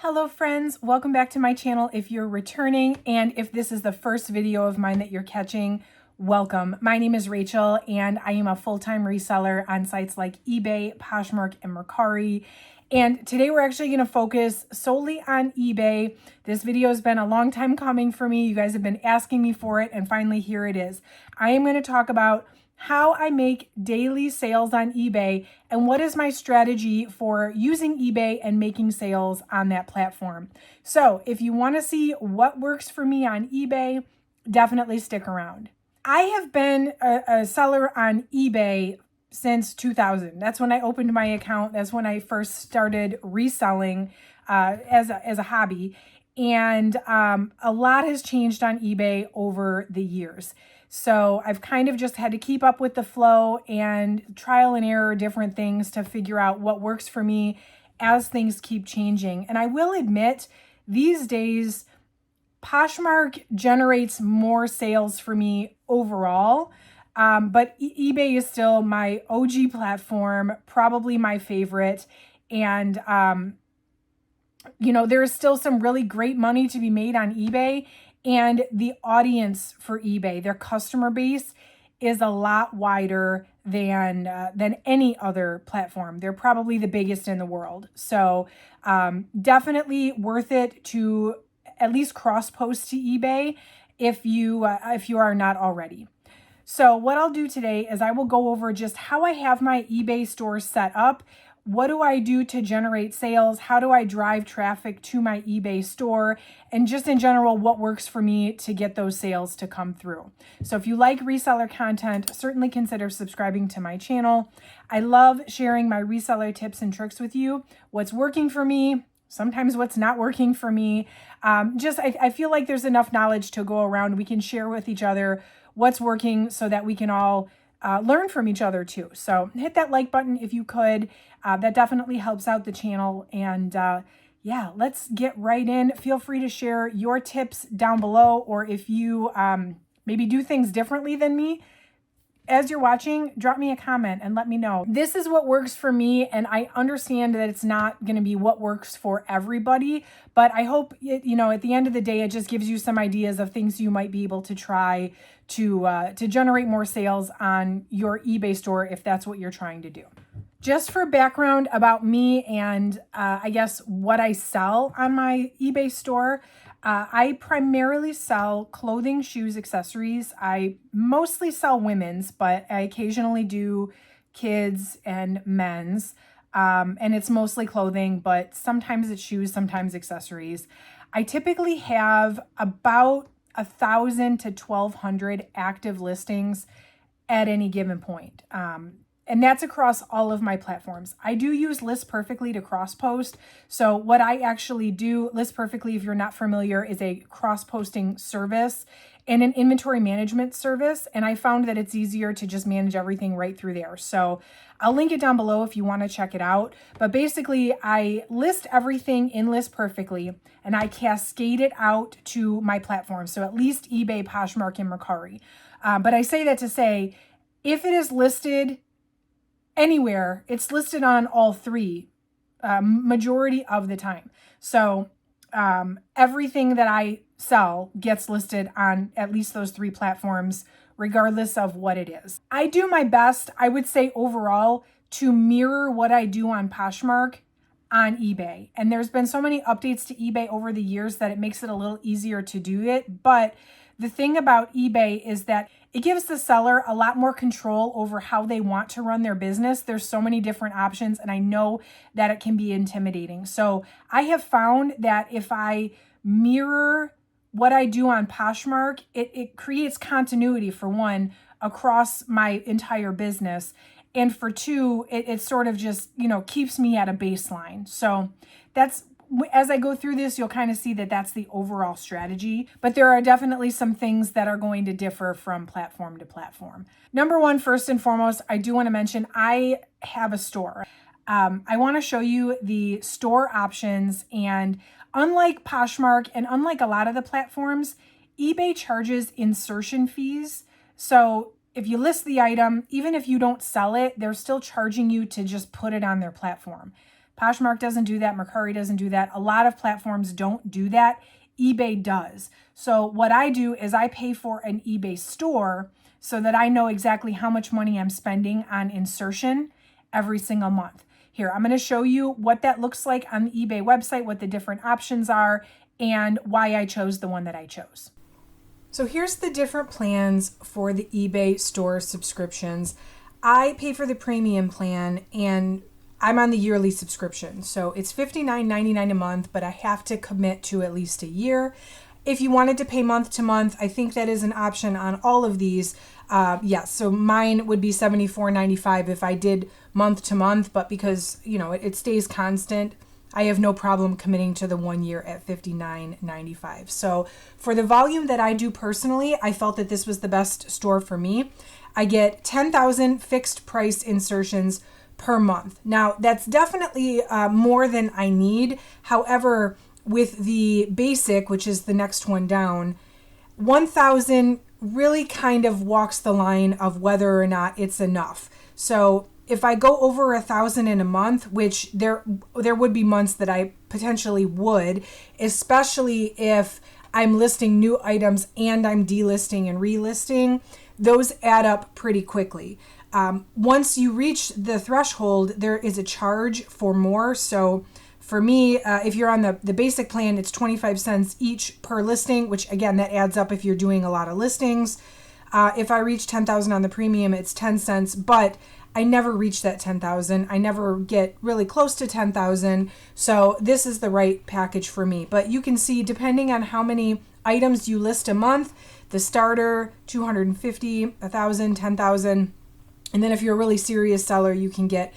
Hello friends, welcome back to my channel if you're returning, and if this is the first video of mine that you're catching, welcome. My name is Rachel and I am a full-time reseller on sites like eBay, Poshmark, and Mercari. And today we're actually going to focus solely on eBay. This video has been a long time coming for me. You guys have been asking me for it, and finally here it is. I am going to talk about how I make daily sales on eBay and what is my strategy for using eBay and making sales on that platform. So if you want to see what works for me on eBay, definitely stick around. I have been a seller on eBay since 2000. That's when I opened my account. That's when I first started reselling as a hobby. And a lot has changed on eBay over the years. So I've kind of just had to keep up with the flow and trial and error different things to figure out what works for me as things keep changing. And I will admit, these days, Poshmark generates more sales for me overall. But eBay is still my OG platform, probably my favorite. And, there is still some really great money to be made on eBay. And the audience for eBay, their customer base, is a lot wider than any other platform. They're probably the biggest in the world. So definitely worth it to at least cross-post to eBay if you are not already. So what I'll do today is I will go over just how I have my eBay store set up. What do I do to generate sales? How do I drive traffic to my eBay store? And just in general, what works for me to get those sales to come through. So if you like reseller content, certainly consider subscribing to my channel. I love sharing my reseller tips and tricks with you. What's working for me, sometimes what's not working for me. I feel like there's enough knowledge to go around. We can share with each other what's working so that we can all learn from each other too. So hit that like button if you could. That definitely helps out the channel. And yeah, let's get right in. Feel free to share your tips down below, or if you maybe do things differently than me. As you're watching, drop me a comment and let me know. This is what works for me, and I understand that it's not going to be what works for everybody, but I hope, at the end of the day, it just gives you some ideas of things you might be able to try to generate more sales on your eBay store if that's what you're trying to do. Just for background about me and I guess what I sell on my eBay store, I primarily sell clothing, shoes, accessories. I mostly sell women's, but I occasionally do kids and men's. And it's mostly clothing, but sometimes it's shoes, sometimes accessories. I typically have about 1,000 to 1,200 active listings at any given point. And that's across all of my platforms. I do use List Perfectly to cross-post. So what I actually do, List Perfectly, if you're not familiar, is a cross-posting service and an inventory management service. And I found that it's easier to just manage everything right through there. So I'll link it down below if you want to check it out. But basically, I list everything in List Perfectly and I cascade it out to my platform. So at least eBay, Poshmark, and Mercari. But I say that to say, if it is listed anywhere, it's listed on all three, majority of the time. So everything that I sell gets listed on at least those three platforms, regardless of what it is. I do my best, I would say overall, to mirror what I do on Poshmark on eBay. And there's been so many updates to eBay over the years that it makes it a little easier to do it. But the thing about eBay is that it gives the seller a lot more control over how they want to run their business. There's so many different options, and I know that it can be intimidating. So I have found that if I mirror what I do on Poshmark, it creates continuity, for one, across my entire business. And for two, it sort of just, keeps me at a baseline. So as I go through this, you'll kind of see that that's the overall strategy, but there are definitely some things that are going to differ from platform to platform. Number one, first and foremost, I do want to mention I have a store. I want to show you the store options, and unlike Poshmark and unlike a lot of the platforms, eBay charges insertion fees. So if you list the item, even if you don't sell it, they're still charging you to just put it on their platform. Poshmark doesn't do that. Mercari doesn't do that. A lot of platforms don't do that. eBay does. So what I do is I pay for an eBay store so that I know exactly how much money I'm spending on insertion every single month. Here, I'm going to show you what that looks like on the eBay website, what the different options are, and why I chose the one that I chose. So here's the different plans for the eBay store subscriptions. I pay for the premium plan and I'm on the yearly subscription. So it's $59.99 a month, but I have to commit to at least a year. If you wanted to pay month to month, I think that is an option on all of these. Yes, so mine would be $74.95 if I did month to month, but because, it stays constant, I have no problem committing to the 1 year at $59.95. So for the volume that I do personally, I felt that this was the best store for me. I get 10,000 fixed price insertions per month. Now, that's definitely more than I need. However, with the basic, which is the next one down, 1,000 really kind of walks the line of whether or not it's enough. So if I go over 1,000 in a month, which there would be months that I potentially would, especially if I'm listing new items and I'm delisting and relisting, those add up pretty quickly. Once you reach the threshold, there is a charge for more. So for me, if you're on the basic plan, it's 25 cents each per listing, which again, that adds up if you're doing a lot of listings. If I reach 10,000 on the premium, it's 10 cents, but I never reach that 10,000. I never get really close to 10,000. So this is the right package for me. But you can see, depending on how many items you list a month, the starter, 250, 1,000, 10,000. And then if you're a really serious seller, you can get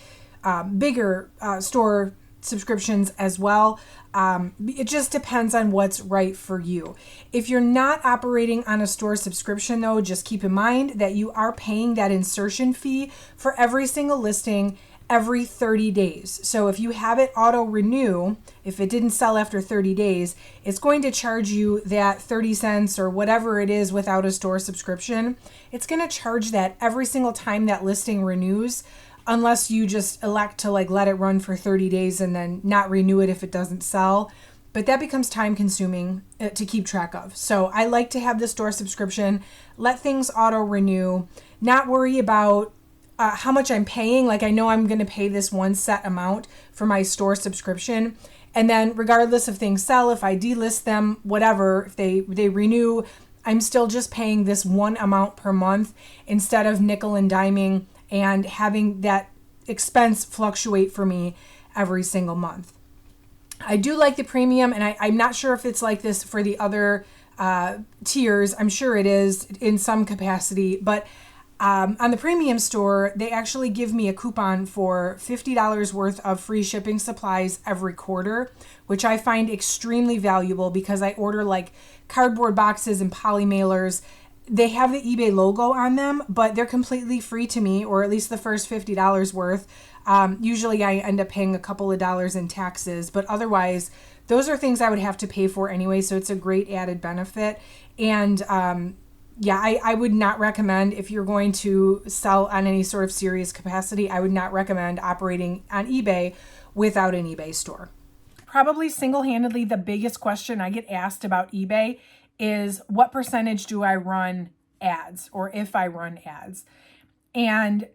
bigger store subscriptions as well. It just depends on what's right for you. If you're not operating on a store subscription though, just keep in mind that you are paying that insertion fee for every single listing every 30 days. So if you have it auto renew, if it didn't sell after 30 days, it's going to charge you that 30 cents or whatever it is without a store subscription. It's going to charge that every single time that listing renews, unless you just elect to let it run for 30 days and then not renew it if it doesn't sell. But that becomes time consuming to keep track of. So I like to have the store subscription, let things auto renew, not worry about how much I'm paying. I know I'm going to pay this one set amount for my store subscription. And then regardless if things sell, if I delist them, whatever, if they renew, I'm still just paying this one amount per month instead of nickel and diming and having that expense fluctuate for me every single month. I do like the premium, and I'm not sure if it's like this for the other tiers. I'm sure it is in some capacity, but on the premium store, they actually give me a coupon for $50 worth of free shipping supplies every quarter, which I find extremely valuable because I order cardboard boxes and poly mailers. They have the eBay logo on them, but they're completely free to me, or at least the first $50 worth. Usually I end up paying a couple of dollars in taxes, but otherwise those are things I would have to pay for anyway. So it's a great added benefit. And I would not recommend, if you're going to sell on any sort of serious capacity, I would not recommend operating on eBay without an eBay store. Probably single-handedly the biggest question I get asked about eBay is what percentage do I run ads, or if I run ads? And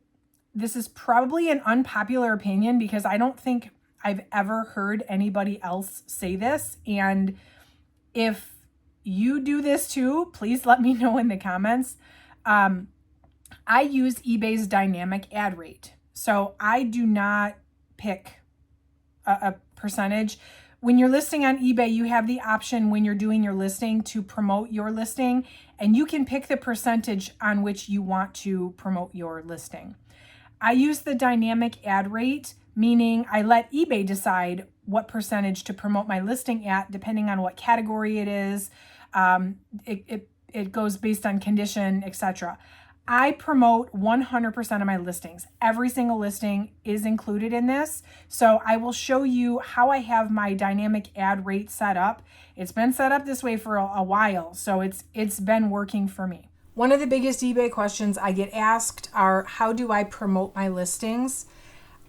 this is probably an unpopular opinion because I don't think I've ever heard anybody else say this. And if you do this too, please let me know in the comments. I use eBay's dynamic ad rate. So I do not pick a percentage. When you're listing on eBay, you have the option when you're doing your listing to promote your listing, and you can pick the percentage on which you want to promote your listing. I use the dynamic ad rate, meaning I let eBay decide what percentage to promote my listing at, depending on what category it is. It goes based on condition, etc. I promote 100% of my listings. Every single listing is included in this. So I will show you how I have my dynamic ad rate set up. It's been set up this way for a while, so it's been working for me. One of the biggest eBay questions I get asked are, how do I promote my listings?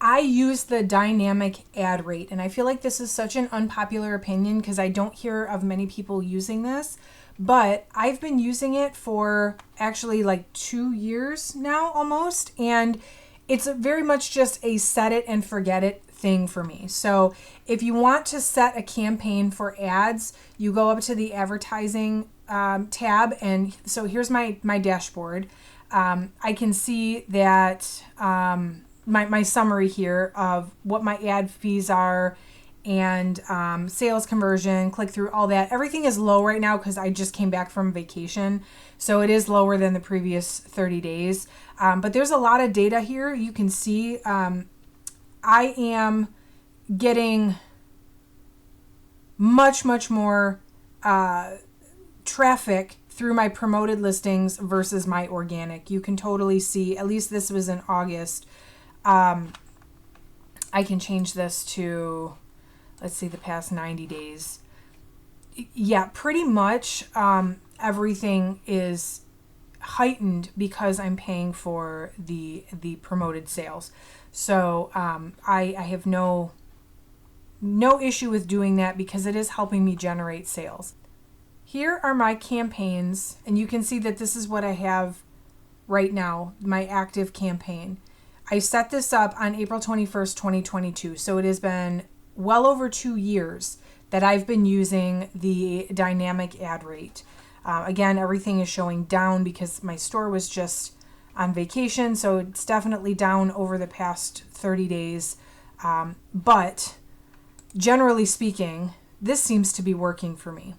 I use the dynamic ad rate, and I feel like this is such an unpopular opinion because I don't hear of many people using this, but I've been using it for actually like 2 years now almost, and it's very much just a set it and forget it thing for me. So if you want to set a campaign for ads, you go up to the advertising tab, and so here's my dashboard. I can see that my summary here of what my ad fees are and sales conversion, click through, all that. Everything is low right now because I just came back from vacation. So it is lower than the previous 30 days. But there's a lot of data here. You can see I am getting much more traffic through my promoted listings versus my organic. You can totally see, at least this was in August. I can change this to, let's see, the past 90 days. Yeah, pretty much everything is heightened because I'm paying for the promoted sales. So I have no issue with doing that because it is helping me generate sales. Here are my campaigns, and you can see that this is what I have right now, my active campaign. I set this up on April 21st, 2022. So it has been well over 2 years that I've been using the dynamic ad rate. Again, everything is showing down because my store was just on vacation. So it's definitely down over the past 30 days. But generally speaking, this seems to be working for me.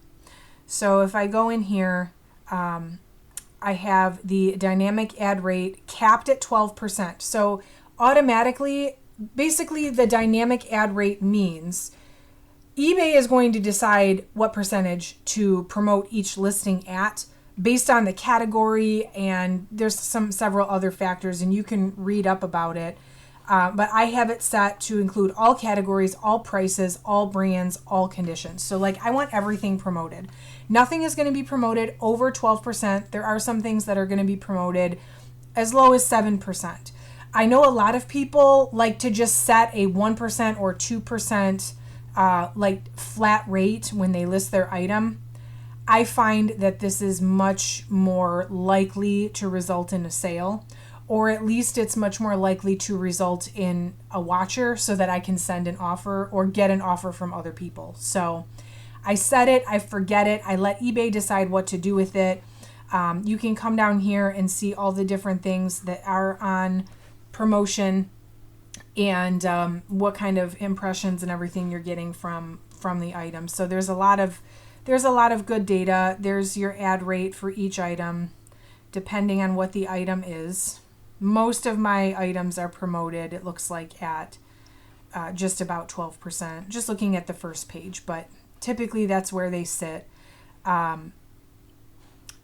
So if I go in here, I have the dynamic ad rate capped at 12%. So automatically, basically the dynamic ad rate means eBay is going to decide what percentage to promote each listing at based on the category, and there's several other factors, and you can read up about it. But I have it set to include all categories, all prices, all brands, all conditions. So like I want everything promoted. Nothing is going to be promoted over 12%. There are some things that are going to be promoted as low as 7%. I know a lot of people like to just set a 1% or 2% like flat rate when they list their item. I find that this is much more likely to result in a sale, or at least it's much more likely to result in a watcher so that I can send an offer or get an offer from other people. So I set it, I forget it, I let eBay decide what to do with it. You can come down here and see all the different things that are on promotion and what kind of impressions and everything you're getting from the item. So there's a lot of good data. There's your ad rate for each item, depending on what the item is. Most of my items are promoted, it looks like, at just about 12%, just looking at the first page, but typically that's where they sit.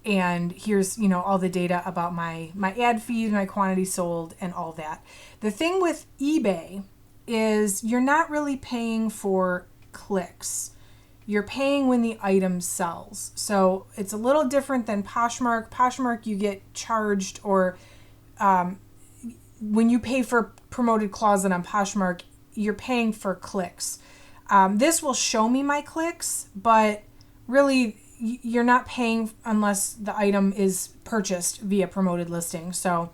And here's, all the data about my ad feed, my quantity sold, and all that. The thing with eBay is you're not really paying for clicks. You're paying when the item sells. So it's a little different than Poshmark. Poshmark, you get charged, or when you pay for promoted closet on Poshmark, you're paying for clicks. This will show me my clicks, but really you're not paying unless the item is purchased via promoted listing. So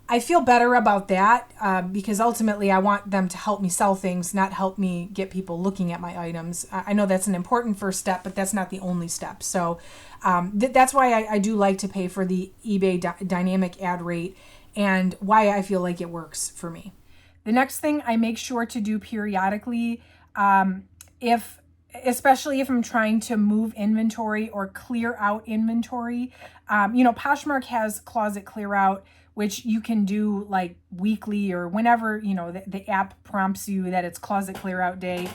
I feel better about that because ultimately I want them to help me sell things, not help me get people looking at my items. I know that's an important first step, but that's not the only step. So that's why I do like to pay for the eBay dynamic ad rate and why I feel like it works for me. The next thing I make sure to do periodically, especially if I'm trying to move inventory or clear out inventory. Poshmark has closet clear out, which you can do like weekly or whenever, the app prompts you that it's closet clear out day.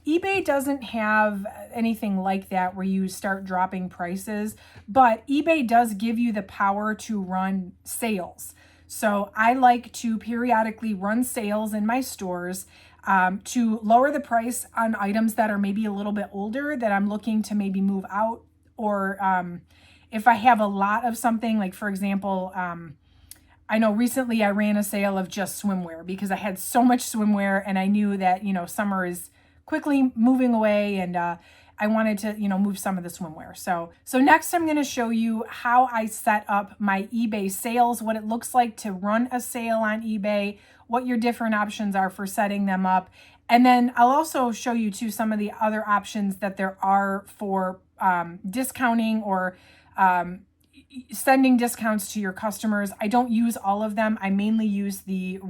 eBay doesn't have anything like that where you start dropping prices, but eBay does give you the power to run sales. So I like to periodically run sales in my stores to lower the price on items that are maybe a little bit older that I'm looking to maybe move out, or if I have a lot of something, like for example, I know recently I ran a sale of just swimwear because I had so much swimwear and I knew that, summer is quickly moving away, and I wanted to, move some of the swimwear. So next I'm going to show you how I set up my eBay sales, what it looks like to run a sale on eBay, what your different options are for setting them up. And then I'll also show you too some of the other options that there are for discounting or sending discounts to your customers. I don't use all of them. I mainly use the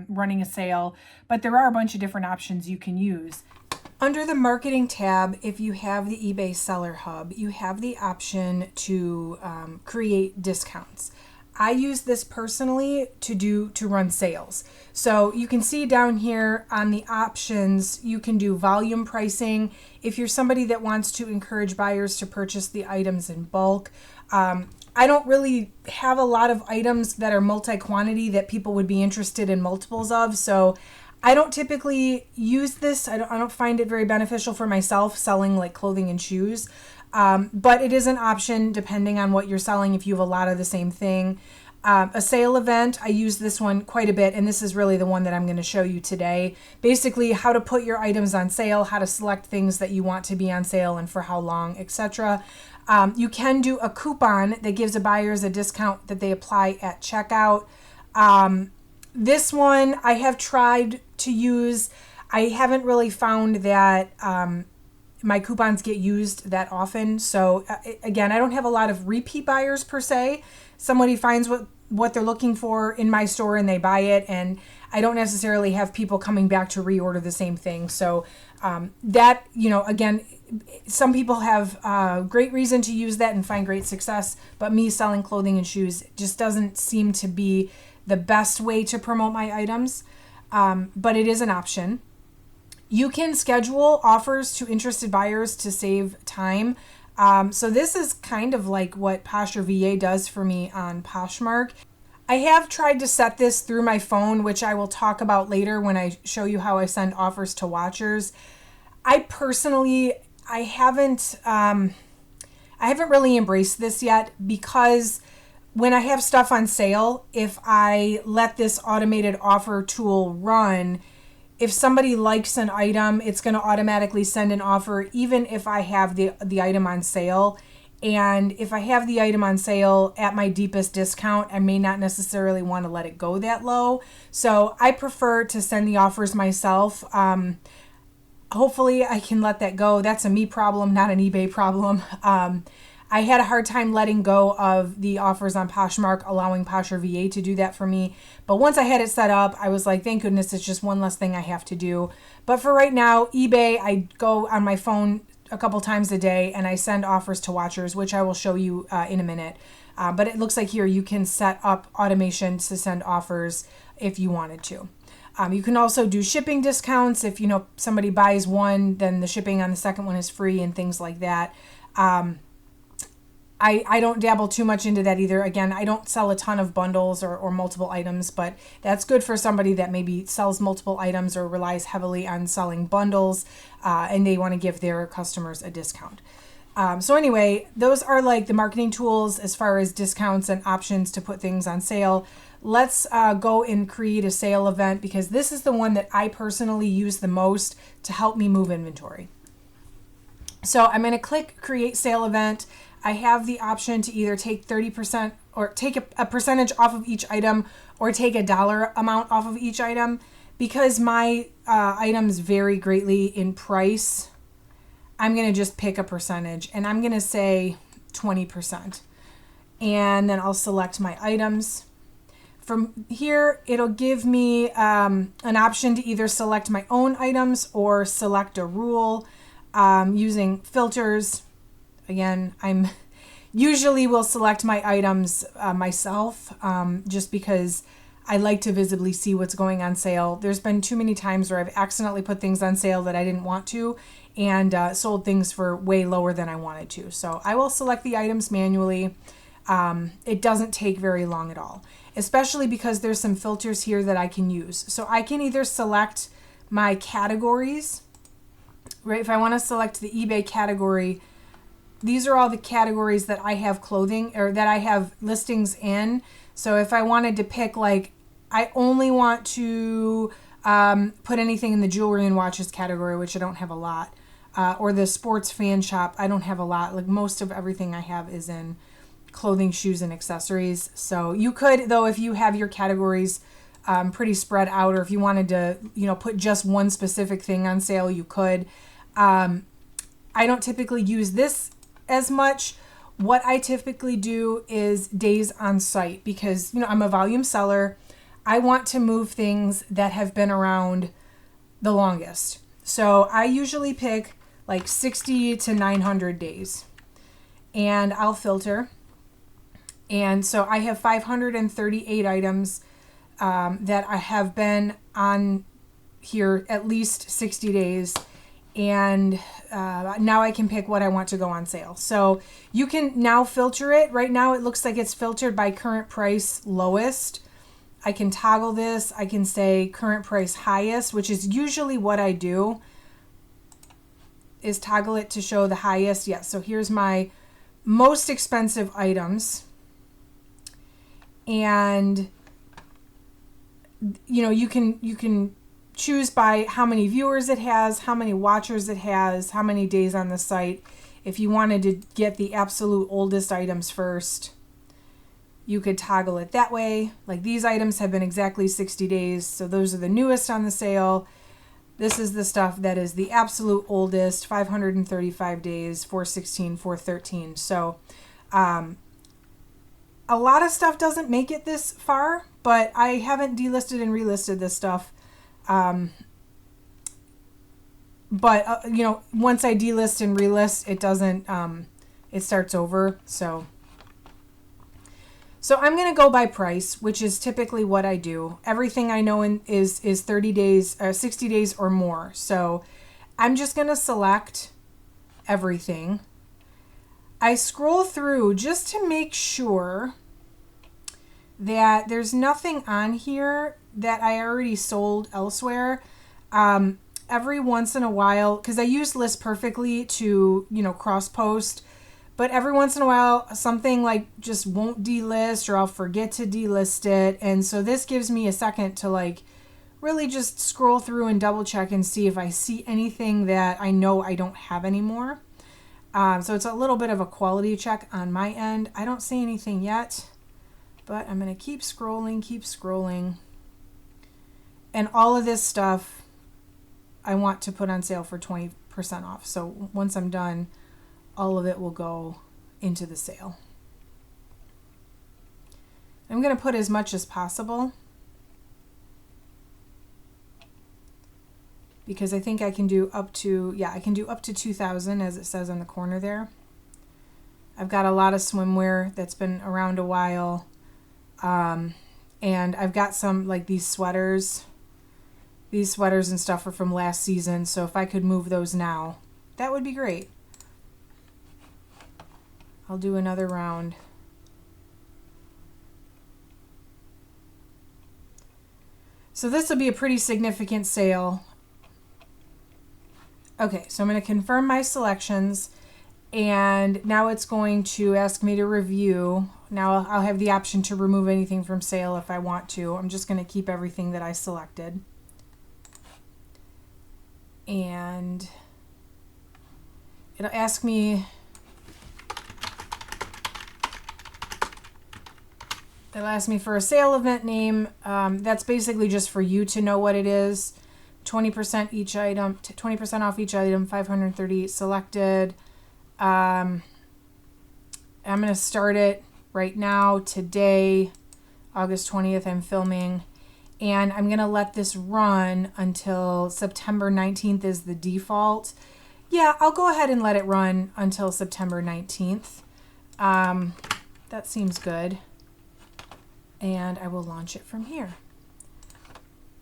running a sale, but there are a bunch of different options you can use. Under the marketing tab, if you have the eBay Seller Hub, you have the option to create discounts. I use this personally to run sales. So you can see down here on the options, you can do volume pricing. If you're somebody that wants to encourage buyers to purchase the items in bulk, I don't really have a lot of items that are multi-quantity that people would be interested in multiples of. So I don't typically use this. I don't find it very beneficial for myself selling like clothing and shoes. But it is an option depending on what you're selling if you have a lot of the same thing. A sale event, I use this one quite a bit, and this is really the one that I'm going to show you today. Basically, how to put your items on sale, how to select things that you want to be on sale and for how long, etc. You can do a coupon that gives the buyers a discount that they apply at checkout. This one I have tried to use. I haven't really found that my coupons get used that often. So again, I don't have a lot of repeat buyers per se. Somebody finds what they're looking for in my store and they buy it, and I don't necessarily have people coming back to reorder the same thing. So that, again, some people have great reason to use that and find great success, but me selling clothing and shoes just doesn't seem to be the best way to promote my items, but it is an option. You can schedule offers to interested buyers to save time. So this is kind of like what Posture VA does for me on Poshmark. I have tried to set this through my phone, which I will talk about later when I show you how I send offers to watchers. I personally, I haven't really embraced this yet, because when I have stuff on sale, if I let this automated offer tool run, if somebody likes an item, it's going to automatically send an offer, even if I have the item on sale. And if I have the item on sale at my deepest discount, I may not necessarily want to let it go that low. So I prefer to send the offers myself. Hopefully I can let that go. That's a me problem, not an eBay problem. I had a hard time letting go of the offers on Poshmark, allowing Posture VA to do that for me. But once I had it set up, I was like, thank goodness, it's just one less thing I have to do. But for right now, eBay, I go on my phone a couple times a day and I send offers to watchers, which I will show you in a minute. But it looks like here you can set up automation to send offers if you wanted to. You can also do shipping discounts. If somebody buys one, then the shipping on the second one is free and things like that. I don't dabble too much into that either. Again, I don't sell a ton of bundles or multiple items, but that's good for somebody that maybe sells multiple items or relies heavily on selling bundles, and they want to give their customers a discount. So anyway, those are like the marketing tools as far as discounts and options to put things on sale. Let's go and create a sale event, because this is the one that I personally use the most to help me move inventory. So I'm going to click Create Sale Event. I have the option to either take 30% or take a percentage off of each item, or take a dollar amount off of each item. Because my items vary greatly in price, I'm going to just pick a percentage, and I'm going to say 20%. And then I'll select my items. From here, it'll give me an option to either select my own items or select a rule using filters. Again, I'm usually will select my items myself, just because I like to visibly see what's going on sale. There's been too many times where I've accidentally put things on sale that I didn't want to, and sold things for way lower than I wanted to. So I will select the items manually. It doesn't take very long at all, especially because there's some filters here that I can use. So I can either select my categories, right? If I want to select the eBay category, these are all the categories that I have clothing, or that I have listings in. So if I wanted to pick, like, I only want to put anything in the jewelry and watches category, which I don't have a lot, or the sports fan shop, I don't have a lot. Like, most of everything I have is in clothing, shoes, and accessories. So you could, though, if you have your categories pretty spread out, or if you wanted to, put just one specific thing on sale, you could. I don't typically use this as much. What I typically do is days on site, because, I'm a volume seller. I want to move things that have been around the longest. So I usually pick like 60 to 900 days, and I'll filter. And so I have 538 items that I have been on here at least 60 days. And now I can pick what I want to go on sale. So you can now filter it. Right now it looks like it's filtered by current price lowest. I can toggle this. I can say current price highest, which is usually what I do, is toggle it to show the highest. Yes, so here's my most expensive items. And you can choose by how many viewers it has, how many watchers it has, how many days on the site. If you wanted to get the absolute oldest items first, you could toggle it that way. Like, these items have been exactly 60 days, so those are the newest on the sale. This is the stuff that is the absolute oldest, 535 days, 416, 413. So a lot of stuff doesn't make it this far, but I haven't delisted and relisted this stuff. But once I delist and relist, it doesn't, it starts over. So I'm going to go by price, which is typically what I do. Everything I know is 30 days, 60 days or more. So I'm just going to select everything. I scroll through just to make sure that there's nothing on here that I already sold elsewhere. Every once in a while, because I use List Perfectly to, cross post, but every once in a while something like just won't delist, or I'll forget to delist it. And so this gives me a second to like really just scroll through and double check and see if I see anything that I know I don't have anymore. So it's a little bit of a quality check on my end. I don't see anything yet, but I'm going to keep scrolling. And all of this stuff I want to put on sale for 20% off. So once I'm done, all of it will go into the sale. I'm going to put as much as possible, because I think I can do up to, I can do up to 2,000, as it says on the corner there. I've got a lot of swimwear that's been around a while. And I've got some, like, these sweaters. These sweaters and stuff are from last season, so if I could move those now, that would be great. I'll do another round. So this will be a pretty significant sale. Okay, so I'm going to confirm my selections, and now it's going to ask me to review. Now I'll have the option to remove anything from sale if I want to. I'm just going to keep everything that I selected. And it'll ask me, for a sale event name. That's basically just for you to know what it is. 20% each item, 20% off each item, 538 selected. I'm going to start it right now, today, August 20th, I'm filming. And I'm going to let this run until September 19th is the default. Yeah, I'll go ahead and let it run until September 19th. That seems good. And I will launch it from here.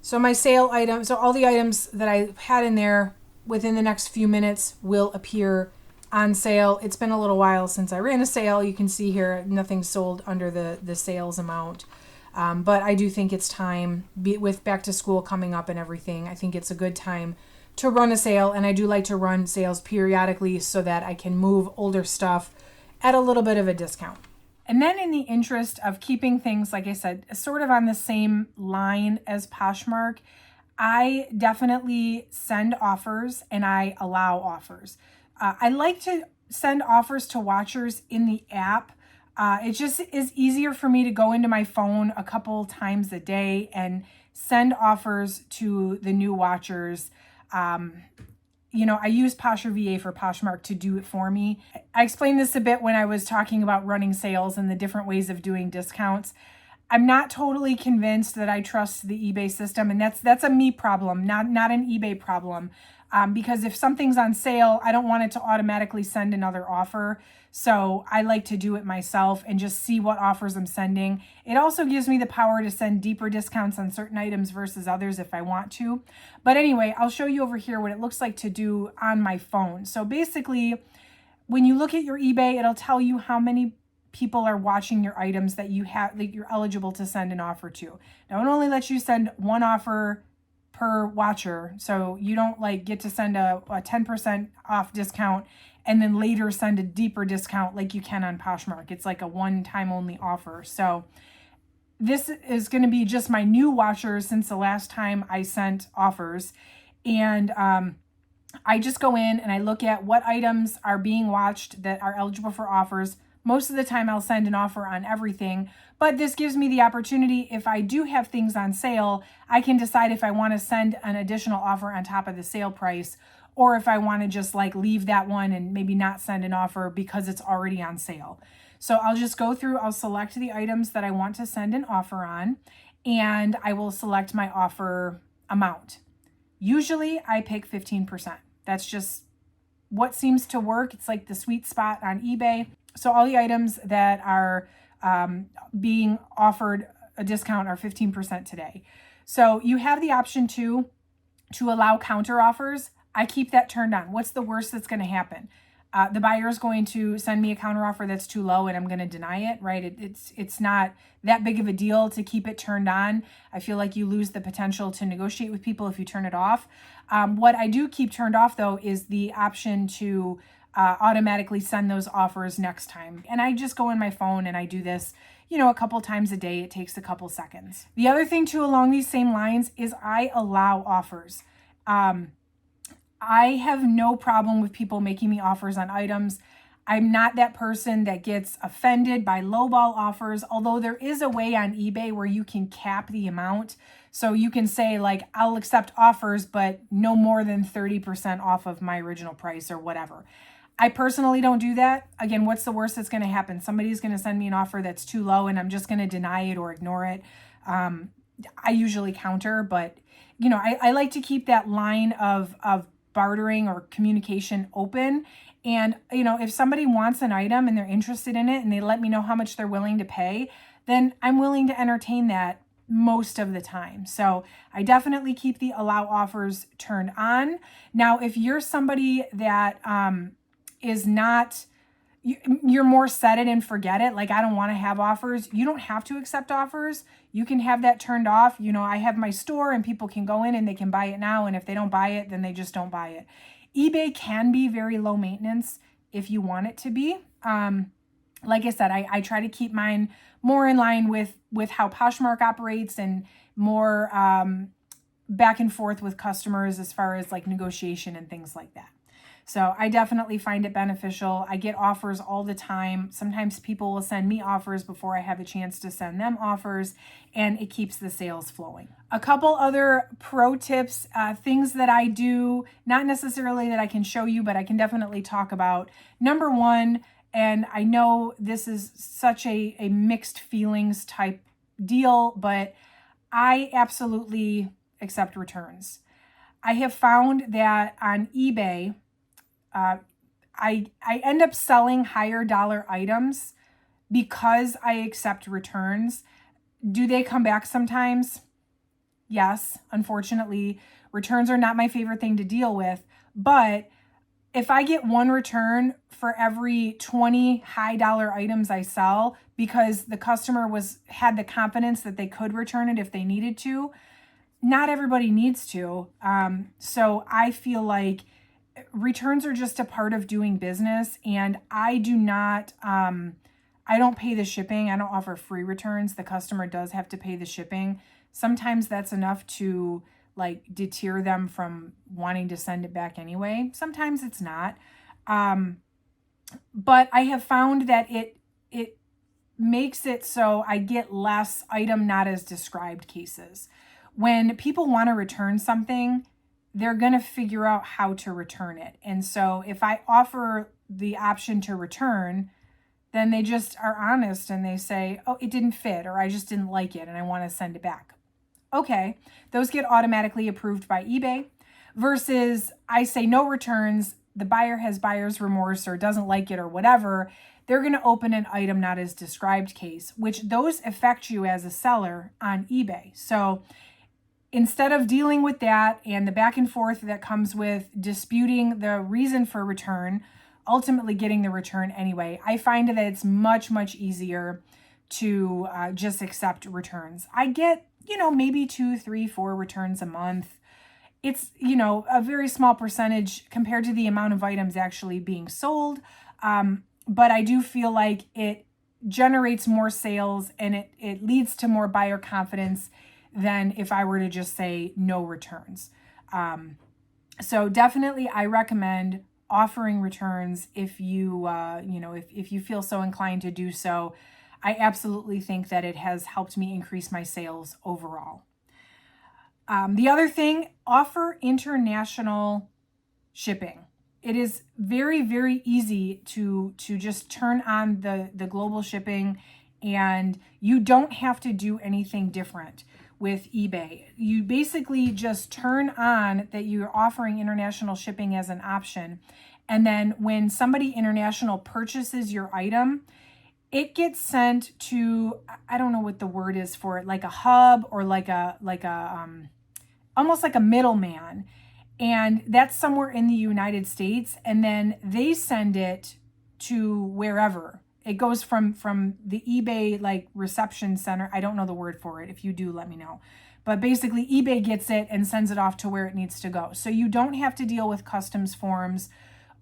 So my sale items, so all the items that I had in there within the next few minutes will appear on sale. It's been a little while since I ran a sale. You can see here nothing sold under the sales amount. But I do think it's time, with back to school coming up and everything, I think it's a good time to run a sale. And I do like to run sales periodically so that I can move older stuff at a little bit of a discount. And then in the interest of keeping things, like I said, sort of on the same line as Poshmark, I definitely send offers and I allow offers. I like to send offers to watchers in the app. It just is easier for me to go into my phone a couple times a day and send offers to the new watchers. I use Posher VA for Poshmark to do it for me. I explained this a bit when I was talking about running sales and the different ways of doing discounts. I'm not totally convinced that I trust the eBay system, and that's a me problem, not an eBay problem. Because if something's on sale, I don't want it to automatically send another offer. So I like to do it myself and just see what offers I'm sending. It also gives me the power to send deeper discounts on certain items versus others if I want to. But anyway, I'll show you over here what it looks like to do on my phone. So basically, when you look at your eBay, it'll tell you how many people are watching your items that you're eligible to send an offer to. Now, it only lets you send one offer per watcher, so you don't get to send a 10% off discount and then later send a deeper discount like you can on Poshmark. It's like a one-time only offer. So this is going to be just my new watchers since the last time I sent offers. And I just go in and I look at what items are being watched that are eligible for offers. Most of the time I'll send an offer on everything, but this gives me the opportunity, if I do have things on sale, I can decide if I want to send an additional offer on top of the sale price, or if I want to just leave that one and maybe not send an offer because it's already on sale. So I'll just go through, I'll select the items that I want to send an offer on, and I will select my offer amount. Usually I pick 15%. That's just what seems to work. It's like the sweet spot on eBay. So all the items that are being offered a discount are 15% today. So you have the option to allow counter offers. I keep that turned on. What's the worst that's going to happen? The buyer is going to send me a counter offer that's too low and I'm going to deny it, right? It's not that big of a deal to keep it turned on. I feel like you lose the potential to negotiate with people if you turn it off. What I do keep turned off, though, is the option to automatically send those offers next time. And I just go in my phone and I do this, a couple times a day. It takes a couple seconds. The other thing too, along these same lines, is I allow offers. I have no problem with people making me offers on items. I'm not that person that gets offended by lowball offers, although there is a way on eBay where you can cap the amount. So you can say I'll accept offers, but no more than 30% off of my original price or whatever. I personally don't do that. Again, what's the worst that's going to happen? Somebody's going to send me an offer that's too low and I'm just going to deny it or ignore it. I usually counter, but I like to keep that line of bartering or communication open. And, if somebody wants an item and they're interested in it and they let me know how much they're willing to pay, then I'm willing to entertain that most of the time. So I definitely keep the allow offers turned on. Now, if you're somebody that is not, you're more set it and forget it, I don't want to have offers, you don't have to accept offers. You can have that turned off. I have my store and people can go in and they can buy it now. And if they don't buy it, then they just don't buy it. eBay can be very low maintenance if you want it to be. Like I said, I try to keep mine more in line with how Poshmark operates and more back and forth with customers as far as negotiation and things like that. So I definitely find it beneficial. I get offers all the time. Sometimes people will send me offers before I have a chance to send them offers, and it keeps the sales flowing. A couple other pro tips, things that I do, not necessarily that I can show you, but I can definitely talk about. Number one, and I know this is such a mixed feelings type deal, but I absolutely accept returns. I have found that on eBay, I end up selling higher dollar items because I accept returns. Do they come back sometimes? Yes, unfortunately, returns are not my favorite thing to deal with, but if I get one return for every 20 high dollar items I sell because the customer had the confidence that they could return it if they needed to, not everybody needs to. So I feel like returns are just a part of doing business, and I do not I don't pay the shipping. I don't offer free returns. The customer does have to pay the shipping. Sometimes that's enough to like deter them from wanting to send it back anyway. Sometimes it's not. But I have found that it makes it so I get less item not as described cases. When people want to return something, they're going to figure out how to return it. And so if I offer the option to return, then they just are honest and they say, oh, it didn't fit, or I just didn't like it and I want to send it back. Okay, those get automatically approved by eBay versus I say no returns, the buyer has buyer's remorse or doesn't like it or whatever. They're going to open an item not as described case, which those affect you as a seller on eBay. So instead of dealing with that and the back and forth that comes with disputing the reason for return, ultimately getting the return anyway, I find that it's much, much easier to just accept returns. I get, maybe 2, 3, 4 returns a month. It's, a very small percentage compared to the amount of items actually being sold. But I do feel like it generates more sales and it leads to more buyer confidence than if I were to just say no returns. So definitely I recommend offering returns if you, if you feel so inclined to do so. I absolutely think that it has helped me increase my sales overall. The other thing, offer international shipping. It is very, very easy to just turn on the global shipping, and you don't have to do anything different with eBay. You basically just turn on that you're offering international shipping as an option. And then when somebody international purchases your item, it gets sent to, I don't know what the word is for it, like a hub or like a almost like a middleman. And that's somewhere in the United States. And then they send it to wherever. It goes from the eBay like reception center. I don't know the word for it. If you do, let me know. But basically eBay gets it and sends it off to where it needs to go. So you don't have to deal with customs forms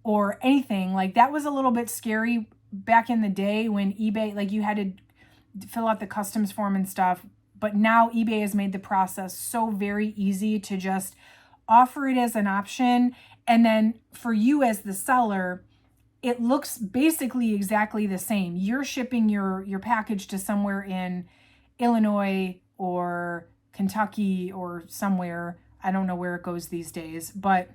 or anything. Like that was a little bit scary back in the day when eBay, like you had to fill out the customs form and stuff. But now eBay has made the process so very easy to just offer it as an option. And then for you as the seller, it looks basically exactly the same. You're shipping your package to somewhere in Illinois or Kentucky or somewhere. I don't know where it goes these days, but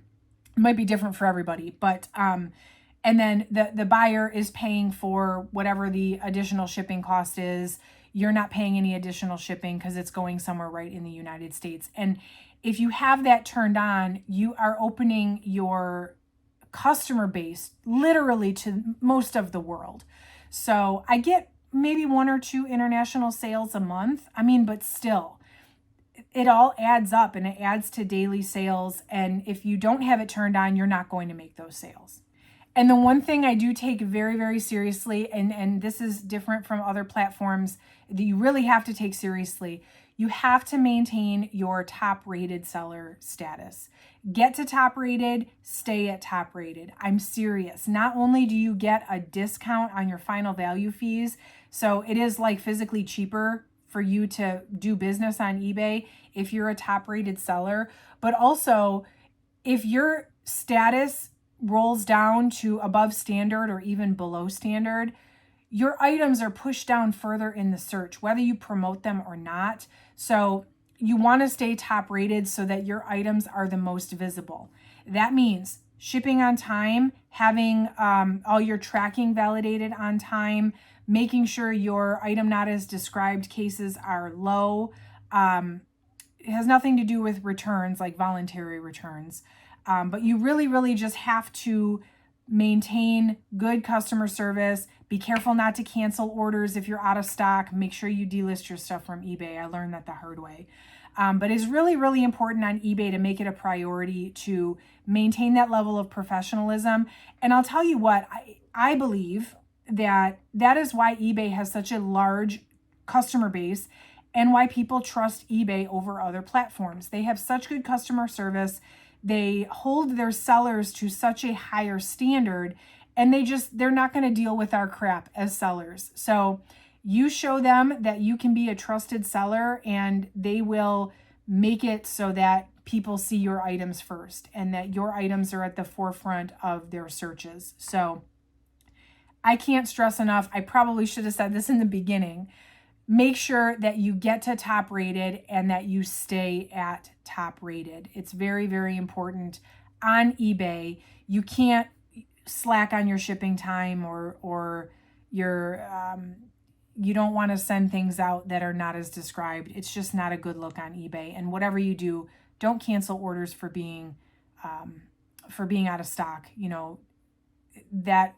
it might be different for everybody. But and then the buyer is paying for whatever the additional shipping cost is. You're not paying any additional shipping because it's going somewhere right in the United States. And if you have that turned on, you are opening your customer base literally to most of the world. So I get maybe 1 or 2 international sales a month. I mean, but still, it all adds up and it adds to daily sales. And if you don't have it turned on, you're not going to make those sales. And the one thing I do take very, very seriously, and this is different from other platforms that you really have to take seriously, you have to maintain your top rated seller status. Get to top rated, stay at top rated. I'm serious. Not only do you get a discount on your final value fees, so it is like physically cheaper for you to do business on eBay if you're a top rated seller, but also if your status rolls down to above standard or even below standard, your items are pushed down further in the search, whether you promote them or not. So you want to stay top rated so that your items are the most visible. That means shipping on time, having all your tracking validated on time, making sure your item not as described cases are low. It has nothing to do with returns, like voluntary returns. But you really, really just have to maintain good customer service. Be careful not to cancel orders if you're out of stock. Make sure you delist your stuff from eBay. I learned that the hard way. But it's really, really important on eBay to make it a priority to maintain that level of professionalism. And I'll tell you what, I believe that is why eBay has such a large customer base and why people trust eBay over other platforms. They have such good customer service. They hold their sellers to such a higher standard, and they're not going to deal with our crap as sellers. So you show them that you can be a trusted seller, and they will make it so that people see your items first and that your items are at the forefront of their searches. So I can't stress enough. I probably should have said this in the beginning. Make sure that you get to top rated and that you stay at top rated. It's very, very important on eBay. You can't slack on your shipping time, or you don't want to send things out that are not as described. It's just not a good look on eBay. And whatever you do, don't cancel orders for being out of stock. You know, that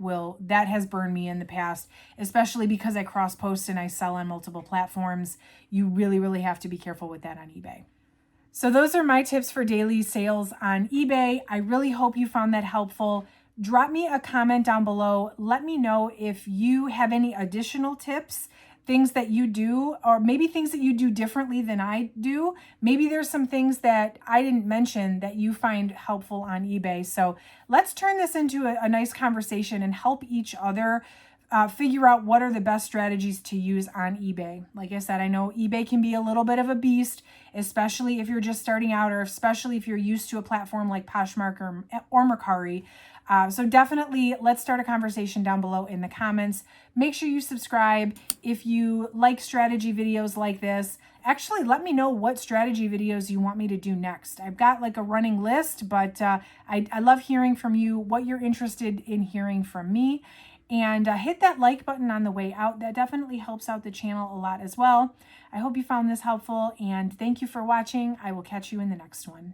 has burned me in the past, especially because I cross post and I sell on multiple platforms. You really, really have to be careful with that on eBay. So those are my tips for daily sales on eBay. I really hope you found that helpful. Drop me a comment down below. Let me know if you have any additional tips, things that you do, or maybe things that you do differently than I do. Maybe there's some things that I didn't mention that you find helpful on eBay. So let's turn this into a nice conversation and help each other figure out what are the best strategies to use on eBay. Like I said, I know eBay can be a little bit of a beast, especially if you're just starting out, or especially if you're used to a platform like Poshmark or Mercari. So definitely let's start a conversation down below in the comments. Make sure you subscribe if you like strategy videos like this. Actually, let me know what strategy videos you want me to do next. I've got like a running list, but I love hearing from you, what you're interested in hearing from me. And hit that like button on the way out. That definitely helps out the channel a lot as well. I hope you found this helpful, and thank you for watching. I will catch you in the next one.